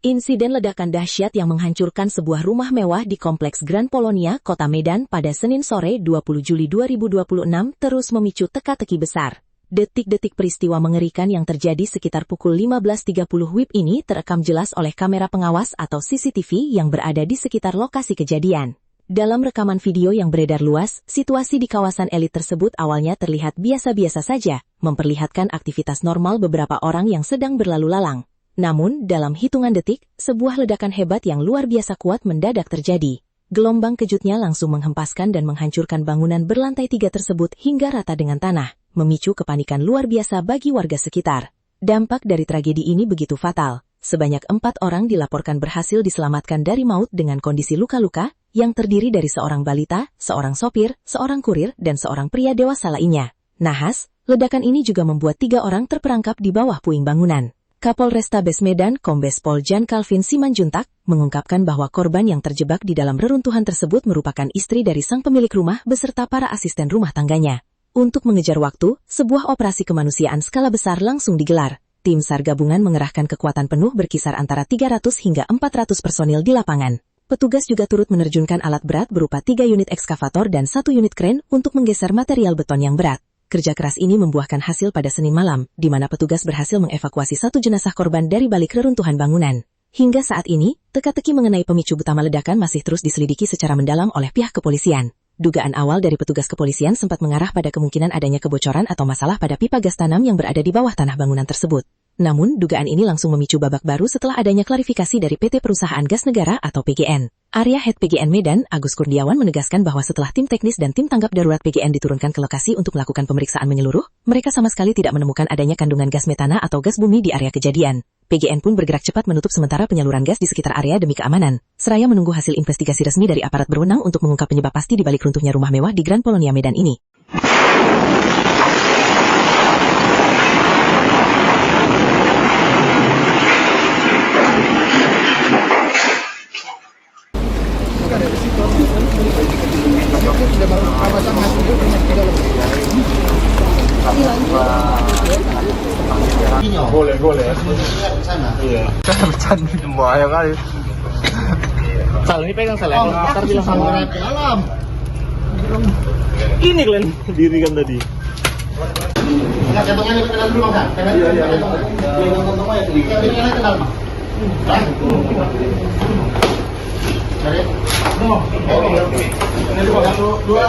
Insiden ledakan dahsyat yang menghancurkan sebuah rumah mewah di Kompleks Grand Polonia, Kota Medan pada Senin sore 20 Juli 2026 terus memicu teka-teki besar. Detik-detik peristiwa mengerikan yang terjadi sekitar pukul 15.30 WIB ini terekam jelas oleh kamera pengawas atau CCTV yang berada di sekitar lokasi kejadian. Dalam rekaman video yang beredar luas, situasi di kawasan elit tersebut awalnya terlihat biasa-biasa saja, memperlihatkan aktivitas normal beberapa orang yang sedang berlalu lalang. Namun, dalam hitungan detik, sebuah ledakan hebat yang luar biasa kuat mendadak terjadi. Gelombang kejutnya langsung menghempaskan dan menghancurkan bangunan berlantai 3 tersebut hingga rata dengan tanah, memicu kepanikan luar biasa bagi warga sekitar. Dampak dari tragedi ini begitu fatal. Sebanyak 4 orang dilaporkan berhasil diselamatkan dari maut dengan kondisi luka-luka, yang terdiri dari seorang balita, seorang sopir, seorang kurir, dan seorang pria dewasa lainnya. Nahas, ledakan ini juga membuat 3 orang terperangkap di bawah puing bangunan. Kapolrestabes Medan, Kombes Pol Jan Calvin Simanjuntak, mengungkapkan bahwa korban yang terjebak di dalam reruntuhan tersebut merupakan istri dari sang pemilik rumah beserta para asisten rumah tangganya. Untuk mengejar waktu, sebuah operasi kemanusiaan skala besar langsung digelar. Tim SAR gabungan mengerahkan kekuatan penuh berkisar antara 300 hingga 400 personil di lapangan. Petugas juga turut menerjunkan alat berat berupa 3 unit ekskavator dan 1 unit kren untuk menggeser material beton yang berat. Kerja keras ini membuahkan hasil pada Senin malam, di mana petugas berhasil mengevakuasi 1 jenazah korban dari balik reruntuhan bangunan. Hingga saat ini, teka-teki mengenai pemicu utama ledakan masih terus diselidiki secara mendalam oleh pihak kepolisian. Dugaan awal dari petugas kepolisian sempat mengarah pada kemungkinan adanya kebocoran atau masalah pada pipa gas tanam yang berada di bawah tanah bangunan tersebut. Namun, dugaan ini langsung memicu babak baru setelah adanya klarifikasi dari PT Perusahaan Gas Negara atau PGN. Area Head PGN Medan, Agus Kurniawan menegaskan bahwa setelah tim teknis dan tim tanggap darurat PGN diturunkan ke lokasi untuk melakukan pemeriksaan menyeluruh, mereka sama sekali tidak menemukan adanya kandungan gas metana atau gas bumi di area kejadian. PGN pun bergerak cepat menutup sementara penyaluran gas di sekitar area demi keamanan, seraya menunggu hasil investigasi resmi dari aparat berwenang untuk mengungkap penyebab pasti di balik runtuhnya rumah mewah di Grand Polonia Medan ini. Boleh. Iya. Bercanda bahaya kali. Sal ini pegang Sal. Ntar bilang sama ke alam. Ini kalian dirikan tadi. Enggak jatuhnya kenal dulu Bang. Iya. Kenal. Cari. Oke. Ini dua.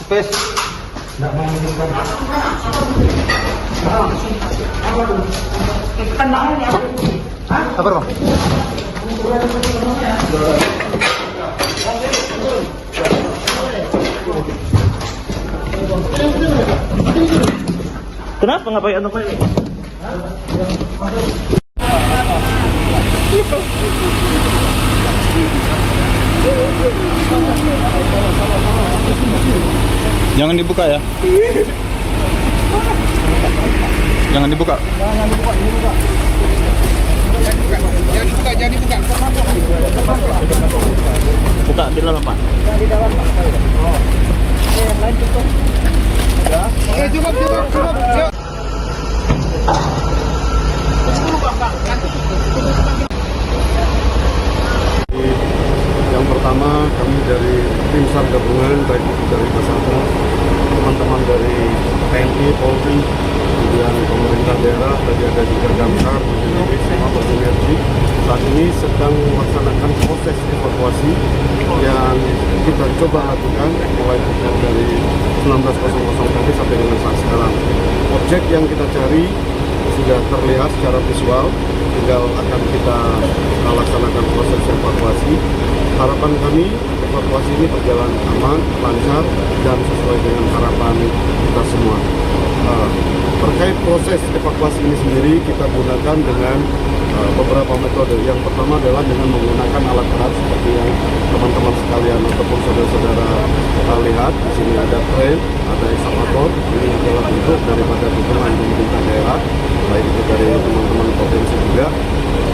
Space. Apa Bang? Kenapa ngapain anak ini? Jangan dibuka ya. Jangan dibuka. Jangan dibuka. Buka di dalam Pak. Di dalam Pak. Oh. Yang lain cukup. Ya. Oke, cukup. Yang pertama, kami dari tim SAR gabungan, baik itu dari Basarnas, teman-teman dari TNI, Polri, kemudian pemerintah daerah, tadi ada juga Damkar, sama Sinergi. Saat ini sedang melaksanakan proses evakuasi yang kita coba lakukan mulai dari 19.00 tadi sampai dengan saat sekarang. Objek yang kita cari sudah terlihat secara visual, tinggal akan kita laksanakan proses evakuasi. Harapan kami evakuasi ini berjalan aman, lancar, dan sesuai dengan harapan kita semua. Terkait proses evakuasi ini sendiri, kita gunakan dengan beberapa metode. Yang pertama adalah dengan menggunakan alat berat seperti yang teman-teman sekalian ataupun saudara-saudara lihat. Di sini ada kren, ada ekskavator. Ini adalah bentuk daripada dukungan pemerintah daerah, baik itu dari teman-teman provinsi juga.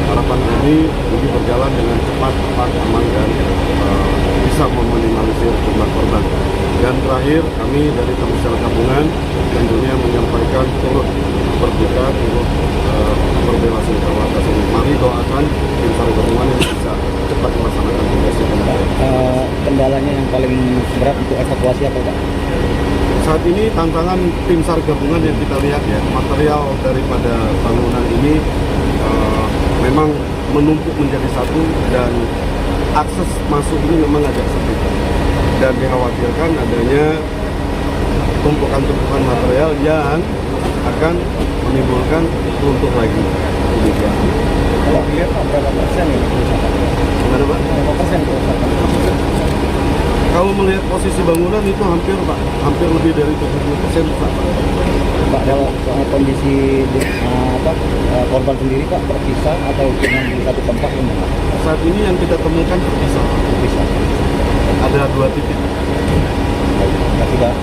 Harapan kami ini berjalan dengan cepat, aman, dan bisa meminimalisir jumlah korban. Dan terakhir, kami dari tim SAR gabungan tentunya menyampaikan turut berduka, turut berbela sungkawa atas doakan tim SAR gabungan yang bisa cepat melaksanakan tugasnya. Kendalanya yang paling berat untuk evakuasi apa Pak? Saat ini tantangan tim SAR gabungan yang kita lihat ya, material daripada bangunan ini memang menumpuk menjadi satu dan akses masuk ini memang agak sempit dan dikhawatirkan adanya tumpukan-tumpukan material yang akan menimbulkan runtuh lagi. Demikian. Kalau dilihat Pak, berapa persen ya kerusakan? Gimana Pak? Berapa persen kerusakan? Kalau melihat posisi bangunan itu hampir lebih dari 70% Pak. Pak, kalau kondisi korban sendiri Pak terpisah atau cuma di satu tempat ini? Saat ini yang kita temukan terpisah. Terpisah. Ada 2 titik. Baik, sudah